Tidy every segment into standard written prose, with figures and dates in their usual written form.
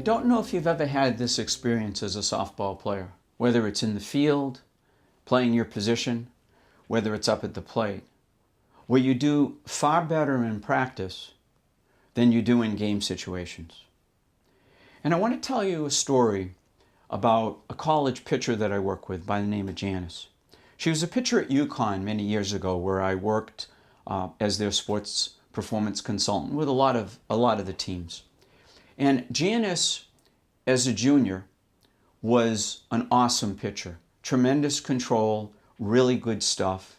I don't know if you've ever had this experience as a softball player, whether it's in the field, playing your position, whether it's up at the plate, where you do far better in practice than you do in game situations. And I want to tell you a story about a college pitcher that I work with by the name of Janice. She was a pitcher at UConn many years ago, where I worked as their sports performance consultant with a lot of the teams. And Janice, as a junior, was an awesome pitcher. Tremendous control, really good stuff.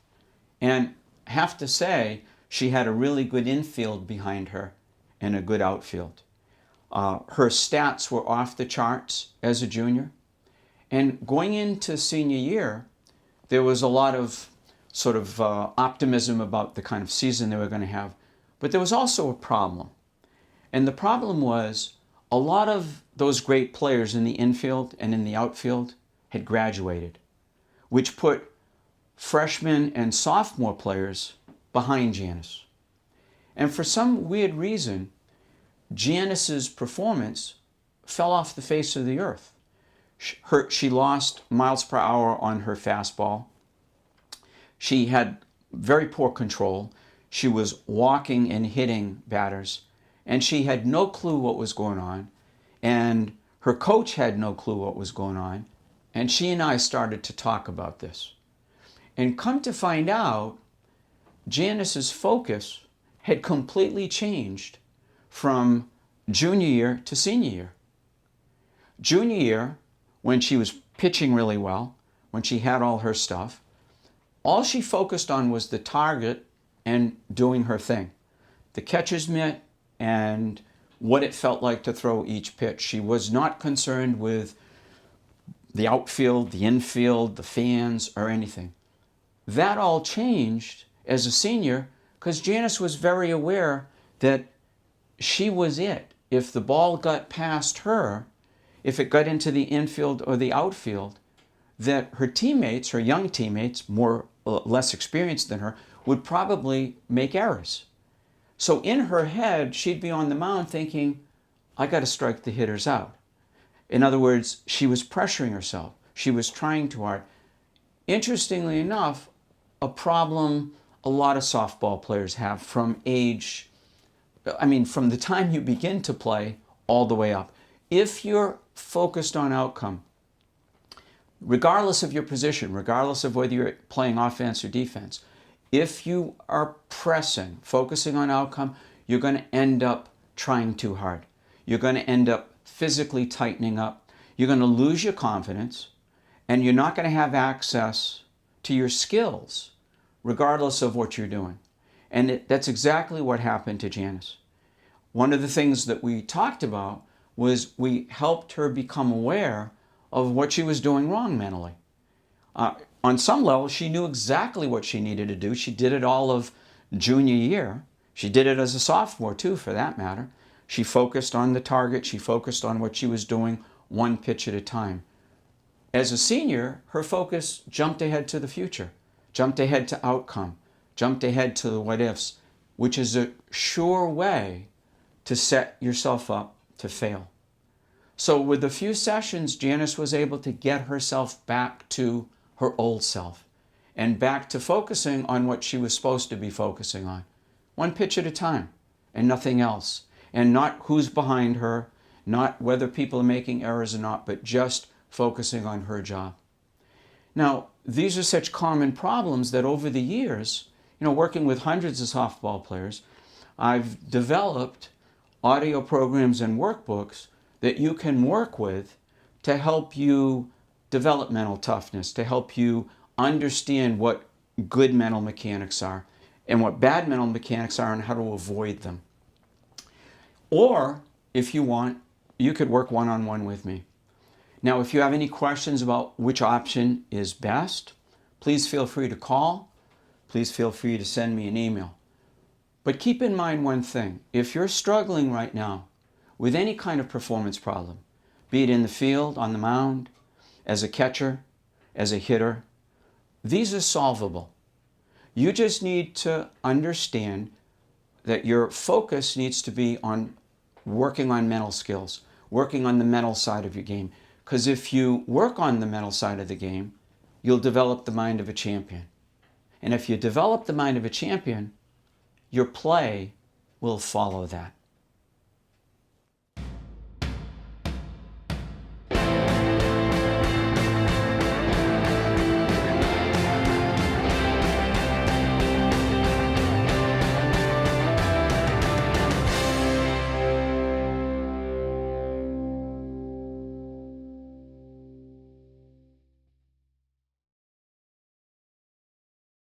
And I have to say, she had a really good infield behind her and a good outfield. Her stats were off the charts as a junior. And going into senior year, there was a lot of sort of optimism about the kind of season they were going to have. But there was also a problem. And the problem was a lot of those great players in the infield and in the outfield had graduated, which put freshman and sophomore players behind Janice. And for some weird reason, Janice's performance fell off the face of the earth. She lost miles per hour on her fastball. She had very poor control. She was walking and hitting batters, and she had no clue what was going on, and her coach had no clue what was going on, and she and I started to talk about this. And come to find out, Janice's focus had completely changed from junior year to senior year. Junior year, when she was pitching really well, when she had all her stuff, all she focused on was the target and doing her thing. The catcher's mitt and what it felt like to throw each pitch. She was not concerned with the outfield, the infield, the fans, or anything. That all changed as a senior because Janice was very aware that she was it. If the ball got past her, if it got into the infield or the outfield, that her teammates, her young teammates, less experienced than her, would probably make errors. So in her head, she'd be on the mound thinking, I got to strike the hitters out. In other words, she was pressuring herself. She was trying too hard. Interestingly enough, a problem a lot of softball players have from the time you begin to play all the way up. If you're focused on outcome, regardless of your position, regardless of whether you're playing offense or defense, if you are pressing, focusing on outcome, you're going to end up trying too hard. You're going to end up physically tightening up. You're going to lose your confidence, and you're not going to have access to your skills, regardless of what you're doing. And that's exactly what happened to Janice. One of the things that we talked about was we helped her become aware of what she was doing wrong mentally. On some level, she knew exactly what she needed to do. She did it all of junior year. She did it as a sophomore too, for that matter. She focused on the target. She focused on what she was doing one pitch at a time. As a senior, her focus jumped ahead to the future, jumped ahead to outcome, jumped ahead to the what ifs, which is a sure way to set yourself up to fail. So with a few sessions, Janice was able to get herself back to her old self and back to focusing on what she was supposed to be focusing on. One pitch at a time and nothing else. And not who's behind her, not whether people are making errors or not, but just focusing on her job. Now, these are such common problems that over the years, working with hundreds of softball players, I've developed audio programs and workbooks that you can work with to help you develop mental toughness, to help you understand what good mental mechanics are and what bad mental mechanics are and how to avoid them. Or, if you want, you could work one-on-one with me. Now, if you have any questions about which option is best, please feel free to call. Please feel free to send me an email. But keep in mind one thing. If you're struggling right now with any kind of performance problem, be it in the field, on the mound, as a catcher, as a hitter, these are solvable. You just need to understand that your focus needs to be on working on mental skills, working on the mental side of your game. Because if you work on the mental side of the game, you'll develop the mind of a champion. And if you develop the mind of a champion, your play will follow that.